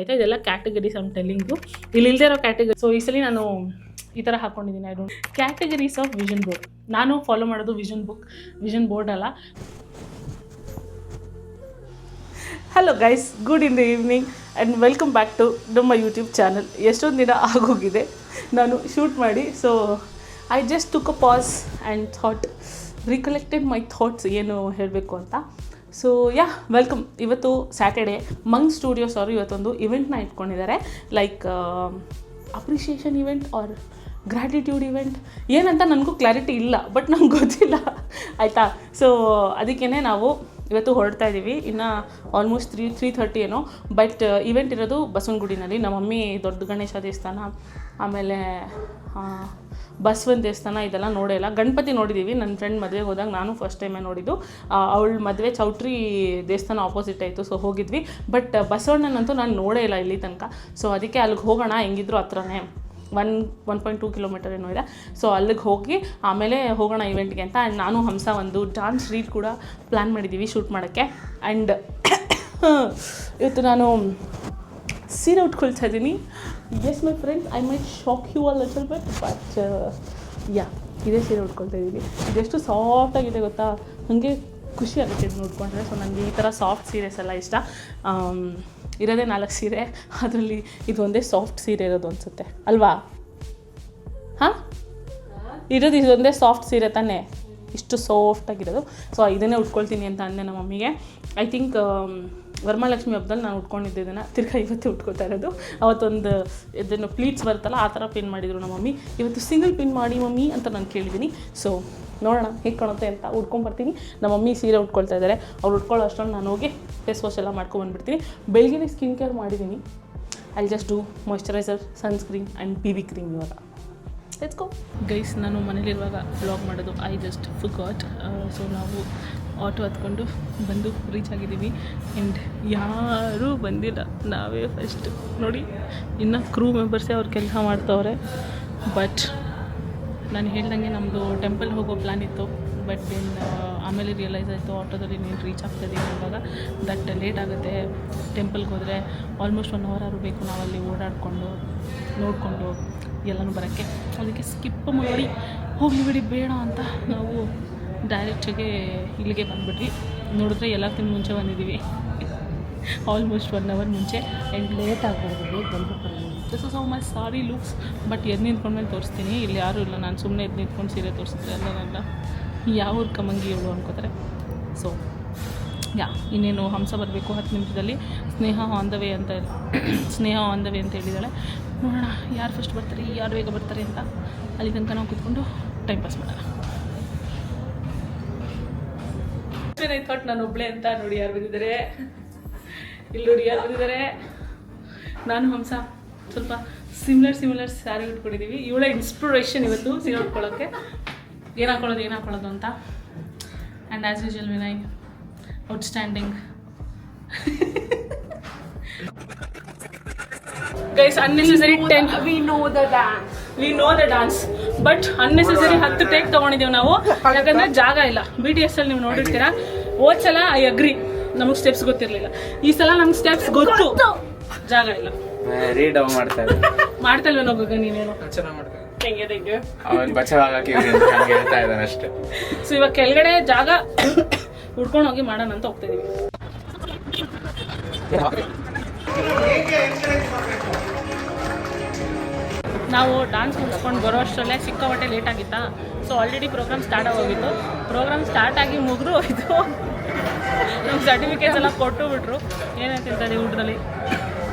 ಆಯಿತಾ. ಇದೆಲ್ಲ categories I'm telling you. ಇಲ್ಲಿ ಇಲ್ಲದೆ ಇರೋ ಕ್ಯಾಟಗರಿ. ಸೊ ಈ ಸಲ ನಾನು ಈ ಥರ ಹಾಕ್ಕೊಂಡಿದ್ದೀನಿ. I don't categories of vision board. ನಾನು ಫಾಲೋ ಮಾಡೋದು ವಿಷನ್ ಬೋರ್ಡ್ ಅಲ್ಲ. Hello guys, good in the evening and welcome back to ನಮ್ಮ ಯೂಟ್ಯೂಬ್ ಚಾನಲ್. ಎಷ್ಟೊಂದು ದಿನ ಆಗೋಗಿದೆ ನಾನು ಶೂಟ್ ಮಾಡಿ. So I just took a pause and thought recollected my thoughts ಏನು ಹೇಳಬೇಕು ಅಂತ. So yeah, welcome. ಇವತ್ತು ಸ್ಯಾಟರ್ಡೇ. ಮಂಗ್ ಸ್ಟುಡಿಯೋಸ್ ಅವರು ಇವತ್ತೊಂದು ಇವೆಂಟ್ನ ಇಟ್ಕೊಂಡಿದ್ದಾರೆ. Like appreciation event or gratitude event ಏನಂತ ನನಗೂ ಕ್ಲಾರಿಟಿ ಇಲ್ಲ, ಬಟ್ ನಂಗೆ ಗೊತ್ತಿಲ್ಲ ಆಯಿತಾ. ಸೊ ಅದಕ್ಕೇ ನಾವು ಇವತ್ತು ಹೊರಡ್ತಾ ಇದ್ದೀವಿ. ಇನ್ನು ಆಲ್ಮೋಸ್ಟ್ 3:30 ಏನೋ. ಬಟ್ ಇವೆಂಟ್ ಇರೋದು ಬಸವನಗುಡಿನಲ್ಲಿ. ನಮ್ಮ ಮಮ್ಮಿ ದೊಡ್ಡ ಗಣೇಶ ದೇವಸ್ಥಾನ, ಆಮೇಲೆ ಬಸವನ ದೇವಸ್ಥಾನ ಇದೆಲ್ಲ ನೋಡೇ ಇಲ್ಲ. ಗಣಪತಿ ನೋಡಿದ್ದೀವಿ, ನನ್ನ ಫ್ರೆಂಡ್ ಮದುವೆಗೆ ಹೋದಾಗ ನಾನು ಫಸ್ಟ್ ಟೈಮೇ ನೋಡಿದ್ದು. ಅವಳ ಮದುವೆ ಚೌಟ್ರಿ ದೇವಸ್ಥಾನ ಆಪೋಸಿಟ್ ಆಯಿತು, ಸೊ ಹೋಗಿದ್ವಿ. ಬಟ್ ಬಸವಣ್ಣನಂತೂ ನಾನು ನೋಡೇ ಇಲ್ಲ ಇಲ್ಲಿ ತನಕ. ಸೊ ಅದಕ್ಕೆ ಅಲ್ಲಿಗೆ ಹೋಗೋಣ, ಹೆಂಗಿದ್ರು ಹತ್ರನೇ 1.2 ಕಿಲೋಮೀಟರ್ ಏನೋ ಇದೆ. ಸೊ ಅಲ್ಲಿಗೆ ಹೋಗಿ ಆಮೇಲೆ ಹೋಗೋಣ ಇವೆಂಟ್ಗೆ ಅಂತ. ಆ್ಯಂಡ್ ನಾನು ಹಂಸ ಒಂದು ಡಾನ್ಸ್ ರೀಲ್ ಕೂಡ ಪ್ಲ್ಯಾನ್ ಮಾಡಿದ್ದೀವಿ ಶೂಟ್ ಮಾಡೋಕ್ಕೆ. ಆ್ಯಂಡ್ ಇವತ್ತು ನಾನು ಸೀರೆ ಉಟ್ಕೊಳ್ತಾ ಇದ್ದೀನಿ. Yes my friends, I might shock you a little bit, but yeah, ಇದೇ ಸೀರೆ ಉಟ್ಕೊಳ್ತಾ ಇದ್ದೀವಿ. ಇದೆಷ್ಟು ಸಾಫ್ಟಾಗಿದೆ ಗೊತ್ತಾ, ನನಗೆ ಖುಷಿ ಆಗುತ್ತೆ ಇದನ್ನ ಉಟ್ಕೊಂಡ್ರೆ. ಸೊ ನನಗೆ ಈ ಥರ ಸಾಫ್ಟ್ ಸೀರೆಸ್ ಎಲ್ಲ ಇಷ್ಟ. ಇರೋದೇ 4 ಸೀರೆ, ಅದರಲ್ಲಿ ಇದು ಒಂದೇ ಸಾಫ್ಟ್ ಸೀರೆ ಇರೋದು ಅನಿಸುತ್ತೆ ಅಲ್ವಾ? ಹಾಂ, ಇರೋದು ಇದೊಂದೇ ಸಾಫ್ಟ್ ಸೀರೆ ತಾನೇ, ಇಷ್ಟು ಸಾಫ್ಟಾಗಿರೋದು. ಸೊ ಇದನ್ನೇ ಉಟ್ಕೊಳ್ತೀನಿ ಅಂತ ಅಂದೆ ನಮ್ಮ ಮಮ್ಮಿಗೆ. ಐ ಥಿಂಕ್ ವರಮಹಾಲಕ್ಷ್ಮಿ ಹಬ್ಬದಲ್ಲಿ ನಾನು ಉಟ್ಕೊಂಡಿದ್ದೆ ಇದನ್ನು. ತಿರ್ಗಾ ಇವತ್ತು ಉಟ್ಕೊತಾ ಇರೋದು. ಅವತ್ತೊಂದು ಇದನ್ನು ಪ್ಲೀಟ್ಸ್ ಬರುತ್ತಲ್ಲ, ಆ ಥರ ಪಿನ್ ಮಾಡಿದರು ನಮ್ಮ ಮಮ್ಮಿ. ಇವತ್ತು ಸಿಂಗಲ್ ಪಿನ್ ಮಾಡಿ ಮಮ್ಮಿ ಅಂತ ನಾನು ಕೇಳಿದ್ದೀನಿ. ಸೊ ನೋಡೋಣ ಹೇಗೆ ಕಾಣುತ್ತೆ ಅಂತ. ಉಟ್ಕೊಂಡ್ಬರ್ತೀನಿ. ನಮ್ಮ ಮಮ್ಮಿ ಸೀರೆ ಉಟ್ಕೊಳ್ತಾ ಇದ್ದಾರೆ. ಅವ್ರು ಉಟ್ಕೊಳ್ಳೋ ಅಷ್ಟೊಂದು ನಾನು ಹೋಗಿ ಫೇಸ್ ವಾಶ್ ಎಲ್ಲ ಮಾಡ್ಕೊಂಡ್ಬಂದ್ಬಿಡ್ತೀನಿ. ಬೆಳಗ್ಗೆ ಸ್ಕಿನ್ ಕೇರ್ ಮಾಡಿದ್ದೀನಿ. I just do moisturiser, sunscreen and BB cream. ಇವಾಗ ಲೆಟ್ಸ್ ಗೋ ಗೈಸ್. ನಾನು ಮನೇಲಿರುವಾಗ ವ್ಲಾಗ್ ಮಾಡೋದು ಐ ಜಸ್ಟ್ ಫರ್ಗಾಟ್. ಸೊ ನಾವು ಆಟೋ ಹತ್ಕೊಂಡು ಬಂದು ರೀಚ್ ಆಗಿದ್ದೀವಿ. ಆ್ಯಂಡ್ ಯಾರೂ ಬಂದಿಲ್ಲ, ನಾವೇ ಫಸ್ಟ್. ನೋಡಿ, ಇನ್ನು ಕ್ರೂ ಮೆಂಬರ್ಸೇ ಅವ್ರು ಕೆಲಸ ಮಾಡ್ತವ್ರೆ. ಬಟ್ ನಾನು ಹೇಳ್ದಂಗೆ ನಮ್ಮದು ಟೆಂಪಲ್ ಹೋಗೋ ಪ್ಲ್ಯಾನ್ ಇತ್ತು. ಬಟ್ ದೆನ್ ಆಮೇಲೆ ರಿಯಲೈಸ್ ಆಯಿತು ಆಟೋದಲ್ಲಿ ನೀನು ರೀಚ್ ಆಗ್ತಾಯಿದ್ದೀನಿ ಇವಾಗ ದಟ್ ಲೇಟ್ ಆಗುತ್ತೆ. ಟೆಂಪಲ್ಗೆ ಹೋದರೆ ಆಲ್ಮೋಸ್ಟ್ 1 ಅವರ್ ಬೇಕು ನಾವಲ್ಲಿ ಓಡಾಡಿಕೊಂಡು ನೋಡಿಕೊಂಡು ಎಲ್ಲನೂ ಬರೋಕ್ಕೆ. ಅದಕ್ಕೆ ಸ್ಕಿಪ್ ಮಾಡಿ ಹೋಗಲಿ ಬಿಡಿ ಬೇಡ ಅಂತ ನಾವು ಡೈರೆಕ್ಟಾಗಿ ಇಲ್ಲಿಗೆ ಬಂದುಬಿಟ್ವಿ. ನೋಡಿದ್ರೆ ಎಲ್ಲಕ್ಕಿಂತ ಮುಂಚೆ ಬಂದಿದ್ದೀವಿ, ಆಲ್ಮೋಸ್ಟ್ 1 ಅವರ್ ಮುಂಚೆ. ಆ್ಯಂಡ್ ಲೇಟ್ ಆಗ್ಬಾರ್ದು ಬಂದ್ಬಿಟ್ಟು. This is how my sorry looks. But ಎದ್ದು ನಿಂತ್ಕೊಂಡ್ಮೇಲೆ ತೋರಿಸ್ತೀನಿ. ಇಲ್ಲಿ ಯಾರೂ ಇಲ್ಲ, ನಾನು ಸುಮ್ಮನೆ ಎದ್ದು ನಿಂತ್ಕೊಂಡು ಸೀರೆ ತೋರಿಸಿದ್ರೆ ಅಲ್ಲ ಯಾವ ಕಮಂಗಿ ಹೇಳು ಅನ್ಕೋತಾರೆ. ಸೊ ಯಾ, ಇನ್ನೇನು ಹಂಸ ಬರಬೇಕು 10 ನಿಮಿಷದಲ್ಲಿ. ಸ್ನೇಹ ಆನ್ ದ ವೇ ಅಂತ ಹೇಳಿದ್ದಾಳೆ. ನೋಡೋಣ ಯಾರು ಫಸ್ಟ್ ಬರ್ತಾರೆ, ಯಾರು ಬೇಗ ಬರ್ತಾರೆ ಅಂತ. ಅಲ್ಲಿ ತನಕ ನಾವು ಕೂತ್ಕೊಂಡು ಟೈಮ್ ಪಾಸ್ ಮಾಡೋಣ. ಥಾಟ್ ನಾನು ಒಬ್ಬಳೇ ಅಂತ. ನೋಡಿ ಯಾರು ಬಂದಿದ್ದಾರೆ, ಇಲ್ಲಿ ನೋಡಿ ಯಾರು ಬಂದಿದ್ದಾರೆ. ನಾನು ಹಂಸ ಸ್ವಲ್ಪ ಸಿಮಿಲರ್ ಸ್ಯಾರಿ ಉಟ್ಕೊಂಡಿದ್ದೀವಿ. ಇವಳ ಇನ್ಸ್ಪಿರೇಷನ್ ಇವತ್ತು ಸೀರೆ ಉಟ್ಕೊಳ್ಳೋಕ್ಕೆ. ಏನು ಹಾಕೊಳ್ಳೋದು ಅಂತ. And as usual Vinay outstanding. Guys, unnecessary 10 we know the dance but unnecessary 10 take ತೊಗೊಂಡಿದ್ದೀವಿ ನಾವು. ಯಾಕಂದರೆ ಜಾಗ ಇಲ್ಲ. BTS ಅಲ್ಲಿ ನೀವು ನೋಡಿರ್ತೀರಾ. ಹೋದ ಸಲ ಐ ಅಗ್ರಿ, ನಮಗೆ ಸ್ಟೆಪ್ಸ್ ಗೊತ್ತಿರಲಿಲ್ಲ. ಈ ಸಲ ನಮ್ಗೆ ಸ್ಟೆಪ್ಸ್ ಗೊತ್ತು, ಜಾಗ ಇಲ್ಲ. ಮಾಡ್ತಾ ಇಲ್ವೇನೋ ಗಗ ನೀನೇನು? ಸೊ ಇವಾಗ ಕೆಳಗಡೆ ಜಾಗ ಹುಡ್ಕೊಂಡು ಹೋಗಿ ಮಾಡೋಣ ಅಂತ ಹೋಗ್ತಾ ಇದೀವಿ. ನಾವು ಡಾನ್ಸ್ ಮುಗಿಸ್ಕೊಂಡು ಬರೋ ಅಷ್ಟರಲ್ಲೇ ಸಿಕ್ಕಾಪಟ್ಟೆ ಲೇಟ್ ಆಗಿತ್ತಾ. ಸೊ ಆಲ್ರೆಡಿ ಪ್ರೋಗ್ರಾಮ್ ಸ್ಟಾರ್ಟ್ ಆಗೋಗಿತ್ತು. ಪ್ರೋಗ್ರಾಮ್ ಸ್ಟಾರ್ಟ್ ಆಗಿ ಮುಗಿದು ಹೋಯಿತು. ನಮ್ಗೆ ಸರ್ಟಿಫಿಕೇಟ್ಸ್ ಎಲ್ಲ ಕೊಟ್ಟು ಬಿಟ್ರು. ಏನಾಯ್ತು ತಿಂತದೆ ಊಟದಲ್ಲಿ?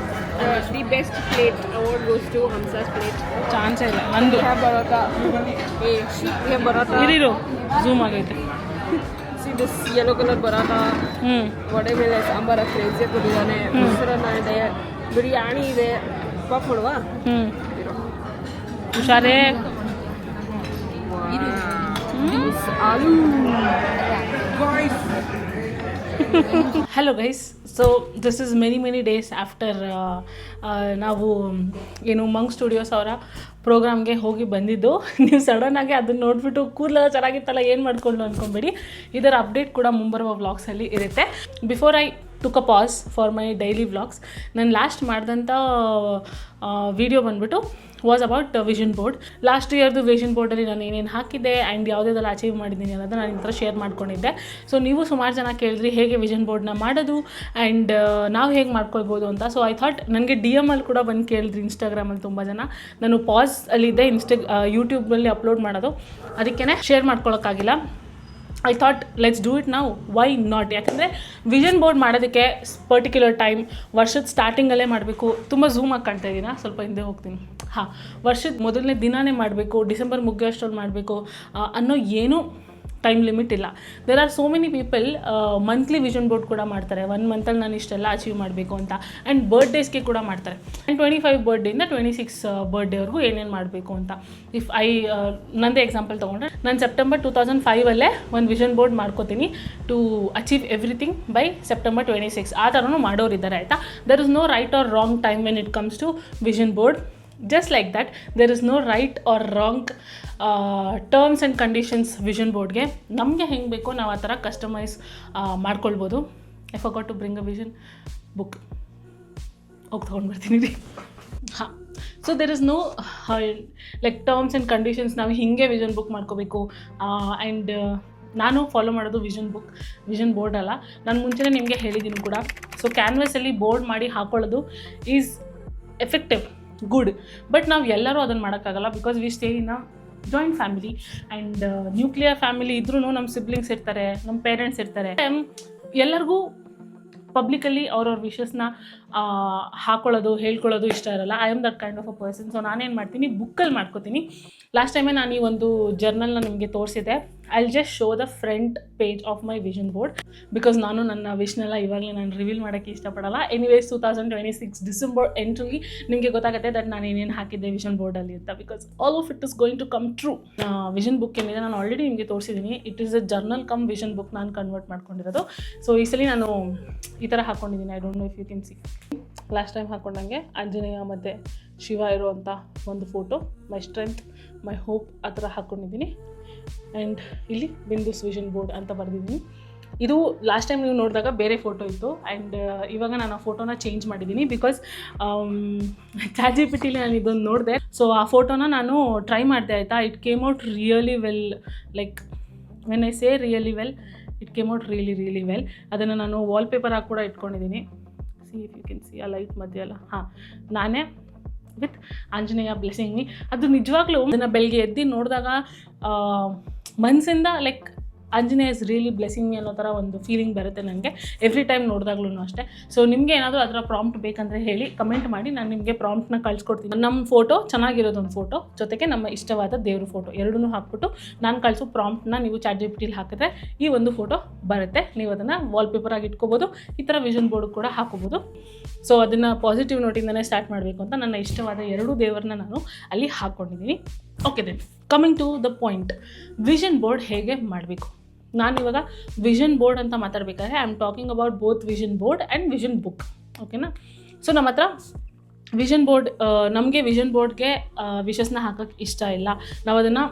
The best plate award goes to Hamsa's plate. ಚಾನ್ಸೇ ಇಲ್ಲ ನಂದು. Paratha. ಇರಿರು ಝೂಮ್ ಆಗೈತೆ. See this yellow color paratha. Vada ಮೇಲೆ ಸಾಂಬಾರ ಕ್ರೇಜಿ ಕೊಟ್ಟಿದ್ದಾನೆ. ಮೊಸರನ್ನ ಇದೆ, ಬಿರಿಯಾನಿ ಇದೆ. ಪಾಪ್ ಕೊಡುವ? ಹುಷಾರೇ. ಆಲೂ. Hello guys. So this is many days after ನಾವು ಏನು ಮಂಗ್ ಸ್ಟುಡಿಯೋಸ್ ಅವರ ಪ್ರೋಗ್ರಾಮ್ಗೆ ಹೋಗಿ ಬಂದಿದ್ದು. ನೀವು ಸಡನ್ನಾಗಿ ಅದನ್ನು ನೋಡಿಬಿಟ್ಟು ಕೂದಲೆಲ್ಲ ಚೆನ್ನಾಗಿತ್ತಲ್ಲ ಏನು ಮಾಡಿಕೊಂಡು ಅಂದ್ಕೊಂಬೇಡಿ. ಇದರ ಅಪ್ಡೇಟ್ ಕೂಡ ಮುಂಬರುವ ವ್ಲಾಗ್ಸಲ್ಲಿ ಇರುತ್ತೆ. Before I took a pause for my daily vlogs. ನಾನು ಲಾಸ್ಟ್ ಮಾಡಿದಂಥ ವಿಡಿಯೋ ಬಂದುಬಿಟ್ಟು was about vision board. Last ಇಯರ್ದು ವಿಷನ್ ಬೋರ್ಡಲ್ಲಿ ನಾನು ಏನೇನು ಹಾಕಿದ್ದೆ ಆ್ಯಂಡ್ ಯಾವುದೆಲ್ಲ ಅಚೀವ್ ಮಾಡಿದ್ದೀನಿ ಅನ್ನೋದು ನಾನು ಈ ಥರ ಶೇರ್ ಮಾಡ್ಕೊಂಡಿದ್ದೆ. ಸೊ ನೀವು ಸುಮಾರು ಜನ ಕೇಳಿದ್ರಿ ಹೇಗೆ ವಿಷನ್ ಬೋರ್ಡ್ನ ಮಾಡೋದು ಆ್ಯಂಡ್ ನಾವು ಹೇಗೆ ಮಾಡ್ಕೊಳ್ಬೋದು ಅಂತ. ಸೊ ಐ ಥಾಟ್ ನನಗೆ DM ಅಲ್ಲಿ ಕೂಡ ಬಂದು ಕೇಳಿದ್ರಿ ಇನ್ಸ್ಟಾಗ್ರಾಮಲ್ಲಿ ತುಂಬ ಜನ. ನಾನು ಪಾಸ್ ಅಲ್ಲಿದ್ದೆ ಯೂಟ್ಯೂಬಲ್ಲಿ ಅಪ್ಲೋಡ್ ಮಾಡೋದು, ಅದಕ್ಕೇ ಶೇರ್ ಮಾಡ್ಕೊಳ್ಳೋಕ್ಕಾಗಿಲ್ಲ. I thought let's do it ನಾವು, ವೈ ನಾಟ್? ಯಾಕಂದರೆ ವಿಷನ್ ಬೋರ್ಡ್ ಮಾಡೋದಕ್ಕೆ ಪರ್ಟಿಕ್ಯುಲರ್ ಟೈಮ್ ವರ್ಷದ ಸ್ಟಾರ್ಟಿಂಗಲ್ಲೇ ಮಾಡಬೇಕು. ತುಂಬ ಝೂಮಾಗಿ ಕಾಣ್ತಾ ಇದ್ದೀನ, ಸ್ವಲ್ಪ ಹಿಂದೆ ಹೋಗ್ತೀನಿ. ಹಾಂ, ವರ್ಷದ ಮೊದಲನೇ ದಿನವೇ ಮಾಡಬೇಕು, ಡಿಸೆಂಬರ್ ಮುಗಿಯೋಷ್ಟರಲ್ಲಿ ಮಾಡಬೇಕು ಅನ್ನೋ ಏನೂ ಟೈಮ್ ಲಿಮಿಟ್ ಇಲ್ಲ. There are so many people monthly vision board ಕೂಡ ಮಾಡ್ತಾರೆ. 1 ಮಂತಲ್ಲಿ ನಾನು ಇಷ್ಟೆಲ್ಲ ಅಚೀವ್ ಮಾಡಬೇಕು ಅಂತ. ಆ್ಯಂಡ್ ಬರ್ಡೇಸ್ಗೆ ಕೂಡ ಮಾಡ್ತಾರೆ. ಆ್ಯಂಡ್ 25 ಬರ್ಡೇಯಿಂದ 26 ಬರ್ಡೇವರೆಗೂ ಏನೇನು ಮಾಡಬೇಕು ಅಂತ. ಇಫ್ ನಂದೇ ಎಕ್ಸಾಂಪಲ್ ತೊಗೊಂಡ್ರೆ, ನಾನು ಸೆಪ್ಟೆಂಬರ್ 2005 ಒಂದು ವಿಷನ್ ಬೋರ್ಡ್ ಮಾಡ್ಕೋತೀನಿ to achieve everything by September 26. ಆ ಥರನೂ ಮಾಡೋರಿದ್ದಾರೆ, ಆಯಿತಾ. There is no right or wrong time when it comes to vision board. Just like that, there is no right or wrong terms and conditions vision ಬೋರ್ಡ್ಗೆ. ನಮಗೆ ಹೆಂಗೆ ಬೇಕೋ ನಾವು ಆ ಥರ ಕಸ್ಟಮೈಸ್ ಮಾಡ್ಕೊಳ್ಬೋದು. I forgot to bring a vision book, ಹೋಗಿ ತೊಗೊಂಡು ಬರ್ತೀನಿ ರೀ. ಹಾಂ, so there is no like terms and conditions ನಾವು ಹೀಗೆ ವಿಷನ್ ಬುಕ್ ಮಾಡ್ಕೋಬೇಕು. ಆ್ಯಂಡ್ ನಾನು ಫಾಲೋ ಮಾಡೋದು ವಿಷನ್ ಬೋರ್ಡ್ ಅಲ್ಲ. ನಾನು ಮುಂಚೆನೇ ನಿಮಗೆ ಹೇಳಿದ್ದೀನಿ ಕೂಡ. ಸೊ ಕ್ಯಾನ್ವಸಲ್ಲಿ ಬೋರ್ಡ್ ಮಾಡಿ ಹಾಕೊಳ್ಳೋದು ಈಸ್ ಎಫೆಕ್ಟಿವ್, ಗುಡ್. ಬಟ್ ನಾವು ಎಲ್ಲರೂ ಅದನ್ನು ಮಾಡೋಕ್ಕಾಗಲ್ಲ, because we stay in a joint family and nuclear family ಇದ್ರೂ ನಮ್ಮ ಸಿಬ್ಲಿಂಗ್ಸ್ ಇರ್ತಾರೆ, ನಮ್ಮ ಪೇರೆಂಟ್ಸ್ ಇರ್ತಾರೆ. ಎಲ್ಲರಿಗೂ ಪಬ್ಲಿಕಲ್ಲಿ ಅವ್ರವ್ರ ವಿಷಸ್ನ ಹಾಕೊಳ್ಳೋದು ಹೇಳ್ಕೊಳ್ಳೋದು ಇಷ್ಟ ಇರಲ್ಲ. I am that kind of a person. So ನಾನೇನು ಮಾಡ್ತೀನಿ, ಬುಕ್ಕಲ್ಲಿ ಮಾಡ್ಕೋತೀನಿ. ಲಾಸ್ಟ್ ಟೈಮೇ ನಾನು ಈ ಒಂದು ಜರ್ನಲ್ನ ನಿಮಗೆ ತೋರಿಸಿದ್ದೆ. I will just show the front page of my vision board, because ನಾನು ನನ್ನ ವಿಷ್ನೆಲ್ಲ ಇವಾಗಲೇ ನಾನು ರಿವೀಲ್ ಮಾಡೋಕ್ಕೆ ಇಷ್ಟಪಡಲ್ಲ. ಎನಿವೇಸ್ 2026 ಡಿಸೆಂಬರ್ ಎಂಟ್ರಲ್ಲಿ ನಿಮಗೆ ಗೊತ್ತಾಗುತ್ತೆ ದಟ್ ನಾನು ಏನೇನು ಹಾಕಿದ್ದೆ ವಿಷನ್ ಬೋರ್ಡಲ್ಲಿ ಅಂತ, because all of it is going to come true. Vision book ಏನಿದೆ ನಾನು ಆಲ್ರೆಡಿ ನಿಮಗೆ ತೋರಿಸಿದ್ದೀನಿ. It is a journal come vision book ನಾನು ಕನ್ವರ್ಟ್ ಮಾಡ್ಕೊಂಡಿರೋದು. ಸೊ ಈ ಸಲ ನಾನು ಈ ಥರ ಹಾಕ್ಕೊಂಡಿದ್ದೀನಿ. I don't know if you can see. Last time ಹಾಕ್ಕೊಂಡಂಗೆ ಆಂಜನೇಯ ಮತ್ತು ಶಿವ ಇರುವಂಥ ಒಂದು photo, my strength, my hope ಆ ಥರ ಹಾಕ್ಕೊಂಡಿದ್ದೀನಿ. ಆ್ಯಂಡ್ ಇಲ್ಲಿ ಬಿಂದುಸ್ ವಿಷನ್ ಬೋರ್ಡ್ ಅಂತ ಬರೆದಿದ್ದೀನಿ. ಇದು ಲಾಸ್ಟ್ ಟೈಮ್ ನೀವು ನೋಡಿದಾಗ ಬೇರೆ ಫೋಟೋ ಇತ್ತು. ಆ್ಯಂಡ್ ಇವಾಗ ನಾನು ಆ ಫೋಟೋನ ಚೇಂಜ್ ಮಾಡಿದ್ದೀನಿ, ಬಿಕಾಸ್ ChatGPTಲಿ ನಾನು ಇದೊಂದು ನೋಡಿದೆ. ಸೊ ಆ ಫೋಟೋನ ನಾನು ಟ್ರೈ ಮಾಡಿದೆ, ಆಯಿತಾ. It came out really well. Like when I say really well, it came out really well. ಅದನ್ನು ನಾನು ವಾಲ್ಪೇಪರ್ ಆಗಿ ಕೂಡ ಇಟ್ಕೊಂಡಿದ್ದೀನಿ. See if you can see, ಆ ಲೈಟ್ ಮಧ್ಯೆ ಅಲ್ಲ. ಹಾಂ, ನಾನೇ ವಿತ್ ಆಂಜನೇಯ ಬ್ಲೆಸ್ಸಿಂಗ್ ಮೀ. ಅದು ನಿಜವಾಗ್ಲೂ ಅದನ್ನು ಬೆಳಗ್ಗೆ ಎದ್ದು ನೋಡಿದಾಗ ಮನಸ್ಸಿಂದ like Anjaneya is really blessing me ಅನ್ನೋ ಥರ ಒಂದು ಫೀಲಿಂಗ್ ಬರುತ್ತೆ ನನಗೆ ಎವ್ರಿ ಟೈಮ್ ನೋಡಿದಾಗ್ಲೂ ಅಷ್ಟೇ. ಸೊ ನಿಮಗೆ ಏನಾದರೂ ಅದರ ಪ್ರಾಂಪ್ಟ್ ಬೇಕಂದರೆ ಹೇಳಿ, ಕಮೆಂಟ್ ಮಾಡಿ, ನಾನು ನಿಮಗೆ ಪ್ರಾಂಪ್ಟ್ನ ಕಳಿಸ್ಕೊಡ್ತೀನಿ. ನಮ್ಮ ಫೋಟೋ ಚೆನ್ನಾಗಿರೋದೊಂದು ಫೋಟೋ ಜೊತೆಗೆ ನಮ್ಮ ಇಷ್ಟವಾದ ದೇವ್ರ ಫೋಟೋ ಎರಡನ್ನೂ ಹಾಕ್ಬಿಟ್ಟು ನಾನು ಕಳಿಸೋ ಪ್ರಾಂಪ್ಟ್ನ ನೀವು ChatGPTಲಿ ಹಾಕಿದ್ರೆ ಈ ಒಂದು ಫೋಟೋ ಬರುತ್ತೆ. ನೀವು ಅದನ್ನು ವಾಲ್ಪೇಪರ್ ಆಗಿ ಇಟ್ಕೋಬೋದು, ಈ ಥರ ವಿಷನ್ ಬೋರ್ಡ್ ಕೂಡ ಹಾಕೋಬೋದು. ಸೊ ಅದನ್ನು ಪಾಸಿಟಿವ್ ನೋಟಿಂದನೇ ಸ್ಟಾರ್ಟ್ ಮಾಡಬೇಕು ಅಂತ ನನ್ನ ಇಷ್ಟವಾದ 2 ದೇವರನ್ನ ನಾನು ಅಲ್ಲಿ ಹಾಕ್ಕೊಂಡಿದ್ದೀನಿ. Okay then coming to the point, vision board ಹೇಗೆ ಮಾಡಬೇಕು. ನಾನಿವಾಗ ವಿಷನ್ ಬೋರ್ಡ್ ಅಂತ ಮಾತಾಡಬೇಕಾದ್ರೆ I am talking about both vision board and vision book, ಓಕೆನಾ. ಸೊ ನಮ್ಮ ಹತ್ರ ವಿಷನ್ ಬೋರ್ಡ್, ನಮಗೆ ವಿಷನ್ ಬೋರ್ಡ್ಗೆ ವಿಷಸ್ನ ಹಾಕೋಕ್ಕೆ ಇಷ್ಟ ಇಲ್ಲ, ನಾವು ಅದನ್ನು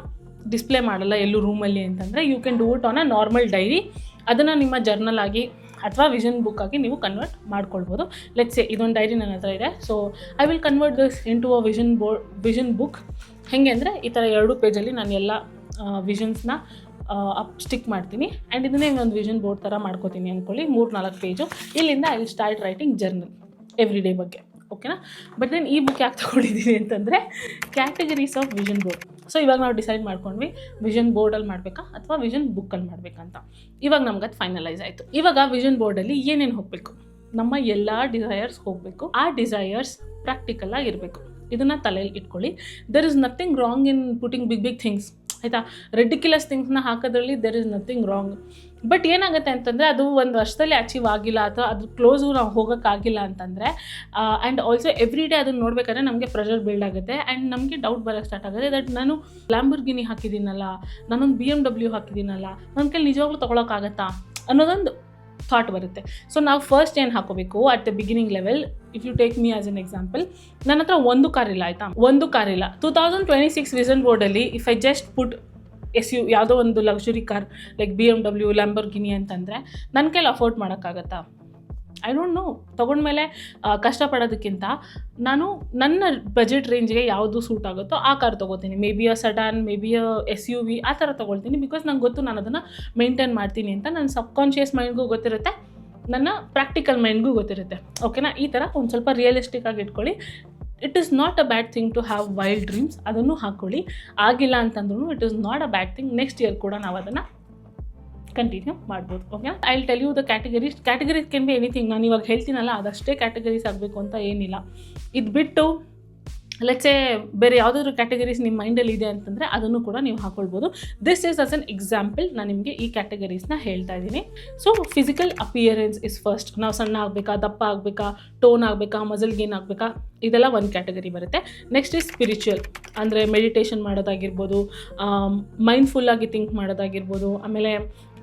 ಡಿಸ್ಪ್ಲೇ ಮಾಡಲ್ಲ ಎಲ್ಲೂ ರೂಮಲ್ಲಿ ಅಂತಂದರೆ, you can do it on a normal diary. ಅದನ್ನು ನಿಮ್ಮ ಜರ್ನಲ್ ಆಗಿ ಅಥವಾ ವಿಷನ್ ಬುಕ್ ಆಗಿ ನೀವು ಕನ್ವರ್ಟ್ ಮಾಡ್ಕೊಳ್ಬೋದು. ಲೆಟ್ಸ್ ಸೇ ಇದೊಂದು ಡೈರಿ ನನ್ನ ಹತ್ರ ಇದೆ. So I will convert this into a vision book. ಹೇಗೆ ಅಂದರೆ ಈ ಥರ 2 ಪೇಜಲ್ಲಿ ನಾನು ಎಲ್ಲ ವಿಷನ್ಸ್ನ ಸ್ಟಿಕ್ ಮಾಡ್ತೀನಿ. ಆ್ಯಂಡ್ ಇದನ್ನೇ ಒಂದು ವಿಷನ್ ಬೋರ್ಡ್ ಥರ ಮಾಡ್ಕೋತೀನಿ ಅಂದ್ಕೊಳ್ಳಿ, 3-4 ಪೇಜು. ಇಲ್ಲಿಂದ I will start writing journal every day ಬಗ್ಗೆ, ಓಕೆನಾ. ಬಟ್ ದೆನ್ ಈ ಬುಕ್ ಯಾಕೆ ತೊಗೊಂಡಿದ್ದೀನಿ ಅಂತಂದರೆ categories of vision board. So ಇವಾಗ ನಾವು ಡಿಸೈಡ್ ಮಾಡ್ಕೊಂಡ್ವಿ ವಿಷನ್ ಬೋರ್ಡಲ್ಲಿ ಮಾಡಬೇಕಾ ಅಥವಾ ವಿಷನ್ ಬುಕ್ಕಲ್ಲಿ ಮಾಡಬೇಕಂತ. ಇವಾಗ ನಮ್ಗೆ ಅದು ಫೈನಲೈಸ್ ಆಯಿತು. ಇವಾಗ ವಿಷನ್ ಬೋರ್ಡಲ್ಲಿ ಏನೇನು ಹೋಗಬೇಕು, ನಮ್ಮ ಎಲ್ಲ ಡಿಸೈರ್ಸ್ ಹೋಗಬೇಕು. ಆ ಡಿಸೈರ್ಸ್ ಪ್ರಾಕ್ಟಿಕಲ್ ಆಗಿರಬೇಕು. ಇದನ್ನು ತಲೆಯಲ್ಲಿ ಇಟ್ಕೊಳ್ಳಿ. There is nothing wrong in putting big things, ಆಯಿತಾ. ರೆಡಿಕ್ಯುಲಸ್ ಥಿಂಗ್ಸ್ನ ಹಾಕೋದ್ರಲ್ಲಿ there is nothing wrong. But ಏನಾಗುತ್ತೆ ಅಂತಂದರೆ ಅದು ಒಂದು ವರ್ಷದಲ್ಲಿ ಅಚೀವ್ ಆಗಿಲ್ಲ ಅಥವಾ ಅದು ಕ್ಲೋಸು ನಾವು ಹೋಗೋಕ್ಕಾಗಿಲ್ಲ ಅಂತಂದರೆ, ಆ್ಯಂಡ್ ಆಲ್ಸೋ ಎವ್ರಿ ಡೇ ಅದನ್ನು ನೋಡಬೇಕಾದ್ರೆ ನಮಗೆ ಪ್ರೆಷರ್ ಬಿಲ್ಡ್ ಆಗುತ್ತೆ. ಆ್ಯಂಡ್ ನಮಗೆ ಡೌಟ್ ಬರೋಕ್ಕೆ ಸ್ಟಾರ್ಟ್ ಆಗುತ್ತೆ ದಟ್ ನಾನು ಲ್ಯಾಂಬೋರ್ಗಿನಿ ಹಾಕಿದ್ದೀನಲ್ಲ, ನಾನೊಂದು BMW ಹಾಕಿದ್ದೀನಲ್ಲ, ನನ್ನ ಕೈಲಿ ನಿಜವಾಗ್ಲೂ ತೊಗೊಳಕ್ಕಾಗತ್ತಾ ಅನ್ನೋದೊಂದು ಥಾಟ್ ಬರುತ್ತೆ. ಸೊ ನಾವು ಫಸ್ಟ್ ಏನು ಹಾಕೋಬೇಕು at the beginning level. If you take me as an example, ನನ್ನ ಹತ್ರ ಒಂದು ಕಾರ್ ಇಲ್ಲ, ಆಯಿತಾ. ಒಂದು ಕಾರ್ ಇಲ್ಲ. 2026 ವಿಷನ್ ಬೋರ್ಡಲ್ಲಿ ಇಫ್ ಐ ಜಸ್ಟ್ ಪುಟ್ ಯಾವುದೋ ಒಂದು luxury car like BMW, Lamborghini ಅಂತಂದರೆ ನನ್ನ ಕೈಲಿ ಅಫೋರ್ಡ್ ಮಾಡೋಕ್ಕಾಗತ್ತಾ? ಐ ಡೋಂಟ್ ನೋ, ತೊಗೊಂಡ್ಮೇಲೆ ಕಷ್ಟಪಡೋದಕ್ಕಿಂತ ನಾನು ನನ್ನ ಬಜೆಟ್ ರೇಂಜ್ಗೆ ಯಾವುದು ಸೂಟ್ ಆಗುತ್ತೋ ಆ ಕಾರ್ ತೊಗೋತೀನಿ. Maybe a sedan, maybe a SUV ಆ ಥರ ತೊಗೊಳ್ತೀನಿ. ಬಿಕಾಸ್ ನಂಗೆ ಗೊತ್ತು ನಾನು ಅದನ್ನು ಮೇಂಟೈನ್ ಮಾಡ್ತೀನಿ ಅಂತ. ನನ್ನ ಸಬ್ಕಾನ್ಷಿಯಸ್ ಮೈಂಡ್ಗೂ ಗೊತ್ತಿರುತ್ತೆ, ನನ್ನ ಪ್ರಾಕ್ಟಿಕಲ್ ಮೈಂಡ್ಗೂ ಗೊತ್ತಿರುತ್ತೆ. ಓಕೆನಾ? ಈ ಥರ ಒಂದು ಸ್ವಲ್ಪ ರಿಯಲಿಸ್ಟಿಕ್ ಆಗಿ ಇಟ್ಕೊಳ್ಳಿ. It is not a bad thing to have wild dreams. ಅದನ್ನು ಹಾಕ್ಕೊಳ್ಳಿ. ಆಗಿಲ್ಲ ಅಂತಂದ್ರೂ it is not a bad thing. Next year ಕೂಡ ನಾವು ಅದನ್ನು ಕಂಟಿನ್ಯೂ ಮಾಡ್ಬೋದು. Okay, I will tell you the categories can be anything. ನಾನು ಇವಾಗ ಹೇಳ್ತೀನಲ್ಲ ಅದಷ್ಟೇ ಕ್ಯಾಟಗರೀಸ್ ಆಗಬೇಕು ಅಂತ ಏನಿಲ್ಲ. ಇದು ಬಿಟ್ಟು ಲೆಟ್ಸೇ ಬೇರೆ ಯಾವುದಾದ್ರೂ ಕ್ಯಾಟಗರೀಸ್ ನಿಮ್ಮ ಮೈಂಡಲ್ಲಿ ಇದೆ ಅಂತಂದರೆ ಅದನ್ನು ಕೂಡ ನೀವು ಹಾಕ್ಕೊಳ್ಬೋದು. This is as an example ನಾನು ನಿಮಗೆ ಈ ಕ್ಯಾಟಗರೀಸ್ನ ಹೇಳ್ತಾ ಇದ್ದೀನಿ. So physical appearance is first. ನಾವು ಸಣ್ಣ ಆಗಬೇಕಾ, ದಪ್ಪ ಆಗಬೇಕಾ, ಟೋನ್ ಆಗಬೇಕಾ, ಮಸಲ್ ಗೇನ್ ಆಗಬೇಕಾ, ಇದೆಲ್ಲ ಒಂದು ಕ್ಯಾಟಗರಿ ಬರುತ್ತೆ. ನೆಕ್ಸ್ಟ್ ಈಸ್ ಸ್ಪಿರಿಚುವಲ್, ಅಂದರೆ ಮೆಡಿಟೇಷನ್ ಮಾಡೋದಾಗಿರ್ಬೋದು, ಮೈಂಡ್ಫುಲ್ಲಾಗಿ ಥಿಂಕ್ ಮಾಡೋದಾಗಿರ್ಬೋದು, ಆಮೇಲೆ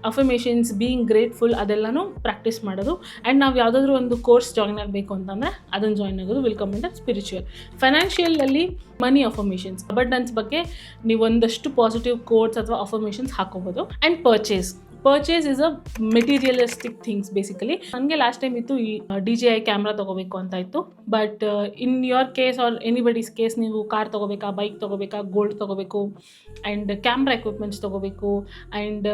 ಅಫರ್ಮೇಷನ್ಸ್, ಬೀಯಿಂಗ್ ಗ್ರೇಟ್ಫುಲ್ ಅದೆಲ್ಲನೂ ಪ್ರಾಕ್ಟೀಸ್ ಮಾಡೋದು. ಆ್ಯಂಡ್ ನಾವು ಯಾವುದಾದ್ರೂ ಒಂದು ಕೋರ್ಸ್ ಜಾಯ್ನ್ ಆಗಬೇಕು ಅಂತಂದರೆ ಅದನ್ನು ಜಾಯ್ನ್ ಆಗೋದು ವಿಲ್ ಕಮ್ ಇಂದ ಸ್ಪಿರಿಚುವಲ್. ಫೈನಾನ್ಷಿಯಲಲ್ಲಿ ಮನಿ ಅಫರ್ಮೇಷನ್ಸ್, ಅಬಂಡೆನ್ಸ್ ಬಗ್ಗೆ ನೀವು ಒಂದಷ್ಟು ಪಾಸಿಟಿವ್ ಕೋಟ್ಸ್ ಅಥವಾ ಅಫರ್ಮೇಷನ್ಸ್ ಹಾಕೋಬೋದು. And purchase is a materialistic things basically. ನನಗೆ ಲಾಸ್ಟ್ ಟೈಮ್ ಇತ್ತು ಈ DJI ಕ್ಯಾಮ್ರಾ ತೊಗೋಬೇಕು ಅಂತ ಇತ್ತು. But in your case or anybody's case ನೀವು ಕಾರ್ ತೊಗೋಬೇಕಾ, ಬೈಕ್ ತೊಗೋಬೇಕಾ, ಗೋಲ್ಡ್ ತೊಗೋಬೇಕು, ಆ್ಯಂಡ್ ಕ್ಯಾಮ್ರಾ ಎಕ್ವಿಪ್ಮೆಂಟ್ಸ್ ತೊಗೋಬೇಕು, ಆ್ಯಂಡ್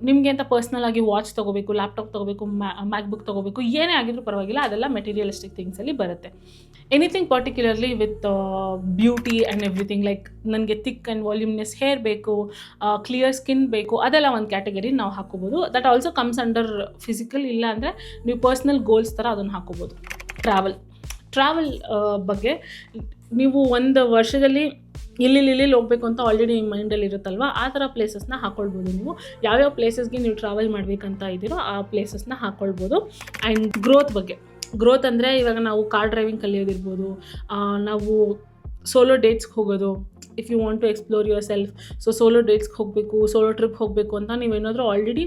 ನಿಮಗೆ ಅಂತ ಪರ್ಸ್ನಲ್ ಆಗಿ ವಾಚ್ ತೊಗೋಬೇಕು, ಲ್ಯಾಪ್ಟಾಪ್ ತೊಗೋಬೇಕು, ಮ್ಯಾಕ್ಬುಕ್ ತೊಗೋಬೇಕು, ಏನೇ ಆಗಿದ್ರೂ ಪರವಾಗಿಲ್ಲ, ಅದೆಲ್ಲ ಮೆಟೀರಿಯಲಿಸ್ಟಿಕ್ ಥಿಂಗ್ಸಲ್ಲಿ ಬರುತ್ತೆ. Anything particularly with beauty and everything, like ನನಗೆ ಥಿಕ್ ಆ್ಯಂಡ್ ವಾಲ್ಯೂಮ್ನೆಸ್ ಹೇರ್ ಬೇಕು, ಕ್ಲಿಯರ್ ಸ್ಕಿನ್ ಬೇಕು, ಅದೆಲ್ಲ ಒಂದು ಕ್ಯಾಟಗರಿ ನಾವು ಹಾಕೋಬೋದು. That also comes under physical. ಇಲ್ಲ ಅಂದರೆ ನೀವು ಪರ್ಸ್ನಲ್ ಗೋಲ್ಸ್ ಥರ ಅದನ್ನು ಹಾಕೋಬೋದು. ಟ್ರಾವೆಲ್ ಬಗ್ಗೆ ನೀವು ಒಂದು ವರ್ಷದಲ್ಲಿ ಇಲ್ಲಿ ಹೋಗಬೇಕು ಅಂತ ಆಲ್ರೆಡಿ ನಿಮ್ಮ ಮೈಂಡಲ್ಲಿ ಇರುತ್ತಲ್ವ, ಆ ಥರ ಪ್ಲೇಸಸ್ನ ಹಾಕ್ಕೊಳ್ಬೋದು. ನೀವು ಯಾವ್ಯಾವ ಪ್ಲೇಸಸ್ಗೆ ನೀವು ಟ್ರಾವೆಲ್ ಮಾಡಬೇಕಂತ ಇದ್ದೀರೋ ಆ ಪ್ಲೇಸಸ್ನ ಹಾಕ್ಕೊಳ್ಬೋದು. ಆ್ಯಂಡ್ ಗ್ರೋತ್ ಅಂದರೆ ಇವಾಗ ನಾವು ಕಾರ್ ಡ್ರೈವಿಂಗ್ ಕಲಿಯೋದಿರ್ಬೋದು, ನಾವು ಸೋಲೋ ಡೇಟ್ಸ್ಗೆ ಹೋಗೋದು, if you want to explore yourself. So solo ಡೇಟ್ಸ್ಗೆ ಹೋಗಬೇಕು, ಸೋಲೋ ಟ್ರಿಪ್ ಹೋಗಬೇಕು ಅಂತ ನೀವೇನಾದರೂ ಆಲ್ರೆಡಿ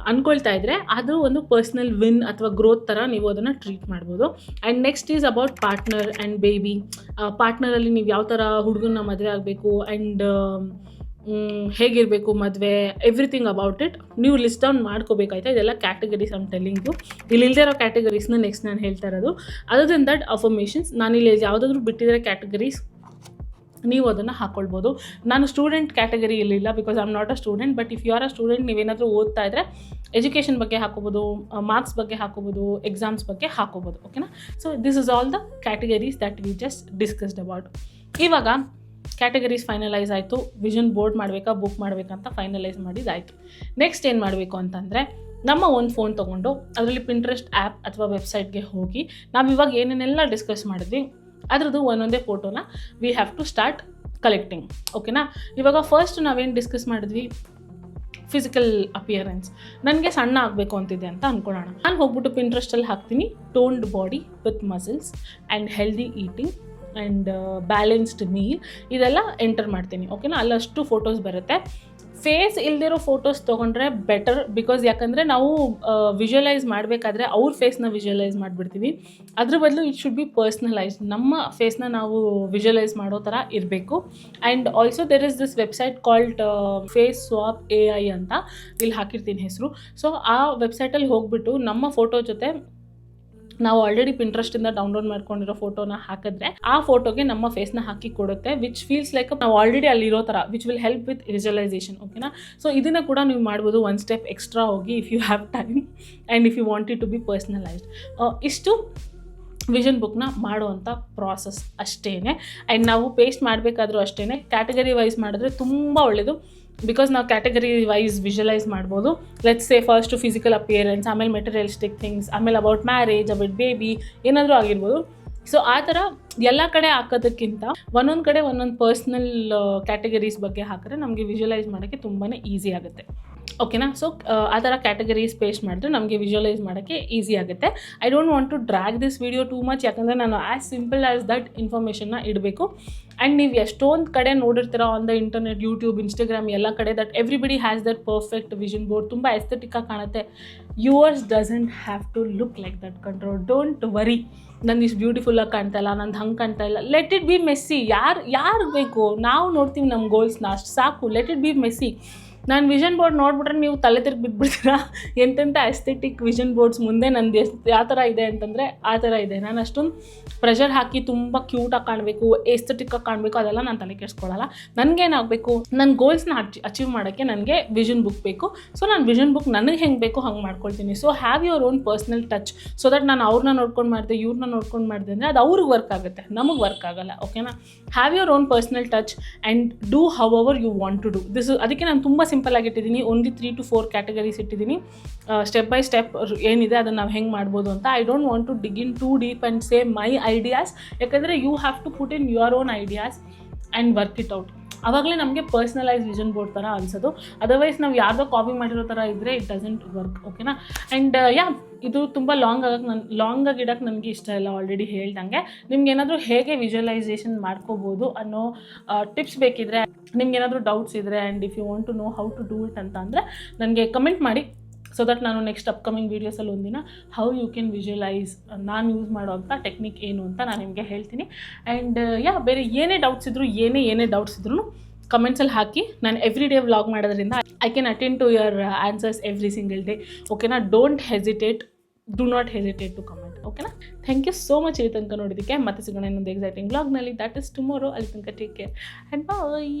ಅಂದ್ಕೊಳ್ತಾ ಇದ್ದರೆ ಅದು ಒಂದು ಪರ್ಸ್ನಲ್ ವಿನ್ ಅಥವಾ ಗ್ರೋತ್ ಥರ ನೀವು ಅದನ್ನು ಟ್ರೀಟ್ ಮಾಡ್ಬೋದು. And next is about partner and baby. ಪಾರ್ಟ್ನರಲ್ಲಿ ನೀವು ಯಾವ ಥರ ಹುಡುಗನ ಮದುವೆ ಆಗಬೇಕು, ಆ್ಯಂಡ್ ಹೇಗಿರಬೇಕು ಮದುವೆ, ಎವ್ರಿಥಿಂಗ್ ಅಬೌಟ್ ಇಟ್ ನೀವು ಲಿಸ್ಟ್ ಡೌನ್ ಮಾಡ್ಕೋಬೇಕಾಯ್ತಾ. ಇದೆಲ್ಲ ಕ್ಯಾಟಗರೀಸ್ ಐಮ್ ಟೆಲ್ಲಿಂಗ್ ಯು. ಇಲ್ಲಿ ಇಲ್ಲದೇ ಇರೋ ಕ್ಯಾಟಗರೀಸ್ನ ನೆಕ್ಸ್ಟ್ ನಾನು ಹೇಳ್ತಾ ಇರೋದು. ಅದರ್ ದೆನ್ ದಟ್ ಅಫರ್ಮೇಷನ್ಸ್, ನಾನಿಲ್ಲಿ ಯಾವುದಾದ್ರೂ ಬಿಟ್ಟಿದ್ರೆ ಕ್ಯಾಟಗರೀಸ್ ನೀವು ಅದನ್ನು ಹಾಕ್ಕೊಳ್ಬೋದು. ನಾನು ಸ್ಟೂಡೆಂಟ್ ಕ್ಯಾಟಗರಿ ಇರಲಿಲ್ಲ because I am not a student. But if you are a student, ನೀವೇನಾದರೂ ಓದ್ತಾ ಇದ್ದರೆ ಎಜುಕೇಷನ್ ಬಗ್ಗೆ ಹಾಕೋಬೋದು, ಮಾರ್ಕ್ಸ್ ಬಗ್ಗೆ ಹಾಕೋಬೋದು, ಎಕ್ಸಾಮ್ಸ್ ಬಗ್ಗೆ ಹಾಕೋಬೋದು. ಓಕೆನಾ? So this is all the categories that we just discussed about. ಇವಾಗ ಕ್ಯಾಟಗರೀಸ್ ಫೈನಲೈಸ್ ಆಯಿತು. ವಿಷನ್ ಬೋರ್ಡ್ ಮಾಡಬೇಕಾ, ಬುಕ್ ಮಾಡಬೇಕಂತ ಫೈನಲೈಸ್ ಮಾಡಿದ್ದಾಯಿತು. ನೆಕ್ಸ್ಟ್ ಏನು ಮಾಡಬೇಕು ಅಂತಂದರೆ, ನಮ್ಮ ಒಂದು ಫೋನ್ ತೊಗೊಂಡು ಅದರಲ್ಲಿ ಪಿಂಟ್ರೆಸ್ಟ್ ಆ್ಯಪ್ ಅಥವಾ ವೆಬ್ಸೈಟ್ಗೆ ಹೋಗಿ ನಾವು ಇವಾಗ ಏನೇನೆಲ್ಲ ಡಿಸ್ಕಸ್ ಮಾಡಿದ್ವಿ ಅದರದ್ದು ಒಂದೊಂದೇ ಫೋಟೋನ we have to start collecting. ಓಕೆನಾ? ಇವಾಗ ಫಸ್ಟ್ ನಾವೇನು ಡಿಸ್ಕಸ್ ಮಾಡಿದ್ವಿ, ಫಿಸಿಕಲ್ ಅಪಿಯರೆನ್ಸ್. ನನಗೆ ಸಣ್ಣ ಆಗಬೇಕು ಅಂತಿದೆ ಅಂತ ಅಂದ್ಕೊಳ್ಳೋಣ. ನಾನು ಹೋಗ್ಬಿಟ್ಟು ಪಿಂಟ್ರೆಸ್ಟಲ್ಲಿ ಹಾಕ್ತೀನಿ toned body with muscles and healthy eating and balanced meal, ಇದೆಲ್ಲ ಎಂಟರ್ ಮಾಡ್ತೀನಿ. ಓಕೆನಾ? ಅಲ್ಲಷ್ಟು ಫೋಟೋಸ್ ಬರುತ್ತೆ. ಫೇಸ್ ಇಲ್ದಿರೋ ಫೋಟೋಸ್ ತೊಗೊಂಡ್ರೆ ಬೆಟರ್. ಬಿಕಾಸ್ ಯಾಕಂದರೆ ನಾವು ವಿಜುವಲೈಸ್ ಮಾಡಬೇಕಾದ್ರೆ ಅವ್ರ ಫೇಸ್ನ ವಿಜುವಲೈಸ್ ಮಾಡಿಬಿಡ್ತೀವಿ. ಅದ್ರ ಬದಲು ಇಟ್ ಶುಡ್ ಬಿ ಪರ್ಸ್ನಲೈಸ್ಡ್. ನಮ್ಮ ಫೇಸ್ನ ನಾವು ವಿಜುವಲೈಸ್ ಮಾಡೋ ಥರ ಇರಬೇಕು. And also there is this website called face swap AI ಅಂತ, ಇಲ್ಲಿ ಹಾಕಿರ್ತೀನಿ ಹೆಸರು. ಸೊ ಆ ವೆಬ್ಸೈಟಲ್ಲಿ ಹೋಗ್ಬಿಟ್ಟು ನಮ್ಮ ಫೋಟೋ ಜೊತೆ ನಾವು ಆಲ್ರೆಡಿ ಪಿಂಟ್ರೆಸ್ಟಿಂದ ಡೌನ್ಲೋಡ್ ಮಾಡ್ಕೊಂಡಿರೋ ಫೋಟೋನ ಹಾಕಿದ್ರೆ ಆ ಫೋಟೋಗೆ ನಮ್ಮ ಫೇಸ್ನ ಹಾಕಿ ಕೊಡುತ್ತೆ, ವಿಚ್ ಫೀಲ್ಸ್ ಲೈಕ್ ನಾವು ಆಲ್ರೆಡಿ ಅಲ್ಲಿರೋ ಥರ, which will help with visualisation. ಓಕೆನಾ? ಸೊ ಇದನ್ನು ಕೂಡ ನೀವು ಮಾಡ್ಬೋದು ಒಂದು ಸ್ಟೆಪ್ ಎಕ್ಸ್ಟ್ರಾ ಹೋಗಿ, if you have time and if you want it to be personalised. ಇಷ್ಟು ವಿಷನ್ ಬುಕ್ನ ಮಾಡುವಂಥ ಪ್ರಾಸೆಸ್ ಅಷ್ಟೇ. ಆ್ಯಂಡ್ ನಾವು ಪೇಸ್ಟ್ ಮಾಡಬೇಕಾದ್ರೂ ಅಷ್ಟೇ ಕ್ಯಾಟಗರಿ ವೈಸ್ ಮಾಡಿದ್ರೆ ತುಂಬ ಒಳ್ಳೆಯದು. ಬಿಕಾಸ್ ನಾವು ಕ್ಯಾಟಗರಿ ವೈಸ್ ವಿಜುವಲೈಸ್ ಮಾಡ್ಬೋದು. Let's say first physical appearance, ಆಮೇಲೆ ಮೆಟೀರಿಯಲಿಸ್ಟಿಕ್ ಥಿಂಗ್ಸ್, ಆಮೇಲೆ ಅಬೌಟ್ ಮ್ಯಾರೇಜ್, ಅಬೌಟ್ ಬೇಬಿ, ಏನಾದರೂ ಆಗಿರ್ಬೋದು. ಸೊ ಆ ಥರ ಎಲ್ಲ ಕಡೆ ಹಾಕೋದಕ್ಕಿಂತ ಒಂದೊಂದು ಕಡೆ ಒಂದೊಂದು ಪರ್ಸ್ನಲ್ ಕ್ಯಾಟಗರೀಸ್ ಬಗ್ಗೆ ಹಾಕಿದ್ರೆ ನಮಗೆ ವಿಜುವಲೈಸ್ ಮಾಡೋಕ್ಕೆ ತುಂಬಾ ಈಸಿ ಆಗುತ್ತೆ. ಓಕೆನಾ? ಸೊ ಆ ಥರ ಕ್ಯಾಟಗರೀಸ್ ಪೇಸ್ಟ್ ಮಾಡಿದ್ರೆ ನಮಗೆ ವಿಜುವಲೈಸ್ ಮಾಡೋಕ್ಕೆ ಈಸಿ ಆಗುತ್ತೆ. I don't want to drag this video too much, ಯಾಕಂದರೆ ನಾನು ಆ್ಯಸ್ ಸಿಂಪಲ್ ಆ್ಯಸ್ ದಟ್ ಇನ್ಫಾರ್ಮೇಷನ್ನ ಇಡಬೇಕು. ಆ್ಯಂಡ್ ನೀವು ಎಷ್ಟೊಂದು ಕಡೆ ನೋಡಿರ್ತೀರ on the internet, YouTube, Instagram ಎಲ್ಲ ಕಡೆ, that everybody has that perfect vision board, ತುಂಬ ಎಸ್ಥೆಟಿಕ್ಕಾಗಿ ಕಾಣುತ್ತೆ. Yours doesn't have to look like that control. Don't worry, ನಂದು ಇಷ್ಟು ಬ್ಯೂಟಿಫುಲ್ಲಾಗಿ ಕಾಣ್ತಾ ಇಲ್ಲ, ನಂದು ಹಂಗೆ ಕಾಣ್ತಾ ಇಲ್ಲ. Let it be messy. ಯಾರು ಬೇಕು, ನಾವು ನೋಡ್ತೀವಿ ನಮ್ಮ ಗೋಲ್ಸ್ನ, ಅಷ್ಟು ಸಾಕು. Let it be messy. ನಾನು ವಿಷನ್ ಬೋರ್ಡ್ ನೋಡ್ಬಿಟ್ರೆ ನೀವು ತಲೆ ತಿರುಗಿ ಬಿದ್ದುಬಿಡ್ತೀರಾ. ಎಂತೆಂಥ ಎಸ್ಥೆಟಿಕ್ ವಿಷನ್ ಬೋರ್ಡ್ಸ್ ಮುಂದೆ ನಂದು ಯಾವ ಥರ ಇದೆ ಅಂತಂದರೆ ಆ ಥರ ಇದೆ. ನಾನು ಅಷ್ಟೊಂದು ಪ್ರೆಷರ್ ಹಾಕಿ ತುಂಬ ಕ್ಯೂಟಾಗಿ ಕಾಣಬೇಕು, ಎಸ್ಥೆಟಿಕ್ಕಾಗಿ ಕಾಣಬೇಕು ಅದೆಲ್ಲ ನಾನು ತಲೆ ಕೆಡಿಸ್ಕೊಳ್ಳಲ್ಲ. ನನಗೇನಾಗಬೇಕು, ನನ್ನ ಗೋಲ್ಸ್ನ ಅಚೀವ್ ಮಾಡೋಕ್ಕೆ ನನಗೆ ವಿಷನ್ ಬುಕ್ ಬೇಕು. ಸೊ ನಾನು ವಿಷನ್ ಬುಕ್ ನನಗೆ ಹೆಂಗೆ ಬೇಕು ಹಂಗೆ ಮಾಡ್ಕೊಳ್ತೀನಿ. So have your own personal touch. So that ನಾನು ಅವ್ರನ್ನ ನೋಡ್ಕೊಂಡು ಮಾಡಿದೆ, ಇವ್ರನ್ನ ನೋಡ್ಕೊಂಡು ಮಾಡಿದೆ ಅಂದರೆ ಅದು ಅವ್ರಿಗೆ ವರ್ಕ್ ಆಗುತ್ತೆ, ನಮಗೆ ವರ್ಕ್ ಆಗಲ್ಲ. ಓಕೆನಾ? Have your own personal touch and do however you want to do this. ಅದಕ್ಕೆ ನಾನು ತುಂಬ ಸಿಂಪಲ್ ಆಗಿಟ್ಟಿದ್ದೀನಿ. ಓನ್ಲಿ 3 to 4 ಕ್ಯಾಟಗರೀಸ್ ಇಟ್ಟಿದ್ದೀನಿ. ಸ್ಟೆಪ್ ಬೈ ಸ್ಟೆಪ್ ಏನಿದೆ ಅದನ್ನು ನಾವು ಹೆಂಗೆ ಮಾಡ್ಬೋದು ಅಂತ. I don't want to dig in too deep and say my ideas. ಯಾಕಂದರೆ you have to put in your own ideas and work it out. ಆವಾಗಲೇ ನಮಗೆ ಪರ್ಸ್ನಲೈಸ್ ವಿಷನ್ ಬೋರ್ಡ್ ಥರ ಅನ್ಸೋದು. ಅದರ್ವೈಸ್ ನಾವು ಯಾರ್ದೋ ಕಾಪಿ ಮಾಡಿರೋ ಥರ ಇದ್ದರೆ ಇಟ್ ಡಸಂಟ್ ವರ್ಕ್. ಓಕೆನಾ? ಆ್ಯಂಡ್ ಇದು ತುಂಬ ಲಾಂಗಾಗಿ ಇಡೋಕ್ಕೆ ನನಗೆ ಇಷ್ಟ ಇಲ್ಲ. ಆಲ್ರೆಡಿ ಹೇಳ್ದಂಗೆ ನಿಮ್ಗೆ ಏನಾದರೂ ಹೇಗೆ ವಿಜುವಲೈಸೇಷನ್ ಮಾಡ್ಕೋಬೋದು ಅನ್ನೋ ಟಿಪ್ಸ್ ಬೇಕಿದ್ರೆ, ನಿಮ್ಗೆ ಏನಾದರೂ ಡೌಟ್ಸ್ ಇದ್ದರೆ and if you want to know how to do it ಅಂತ ಅಂದರೆ ನನಗೆ ಕಮೆಂಟ್ ಮಾಡಿ. ಸೊ ದಟ್ ನಾನು ನೆಕ್ಸ್ಟ್ ಅಪ್ಕಮಿಂಗ್ ವೀಡಿಯೋಸಲ್ಲಿ ಒಂದಿನ ಹೌ ಯು ಕ್ಯಾನ್ ವಿಜುವಲೈಸ್ ನಾನು ಯೂಸ್ ಮಾಡೋವಂಥ ಟೆಕ್ನಿಕ್ ಏನು ಅಂತ ನಾನು ನಿಮಗೆ ಹೇಳ್ತೀನಿ. ಆ್ಯಂಡ್ ಬೇರೆ ಏನೇ ಡೌಟ್ಸ್ ಇದ್ರೂ ಕಮೆಂಟ್ಸಲ್ಲಿ ಹಾಕಿ. ನಾನು ಎವ್ರಿ ಡೇ ವ್ಲಾಗ್ ಮಾಡೋದ್ರಿಂದ I can attend to your answers every single day. ಓಕೆನಾ? Do not hesitate to comment. ಓಕೆನಾ? ಥ್ಯಾಂಕ್ ಯು ಸೋ ಮಚ್ ಇಲ್ಲಿ ತನಕ ನೋಡೋದಕ್ಕೆ. ಮತ್ತೆ ಸಿಗೋಣ ಇನ್ನೊಂದು ಎಕ್ಸೈಟಿಂಗ್ ವ್ಲಾಗ್ನಲ್ಲಿ. That is tomorrow. ಅಲ್ಲಿ ತನಕ ಟೇಕ್ ಕೇರ್ ಆ್ಯಂಡ್ ಬಾಯ್.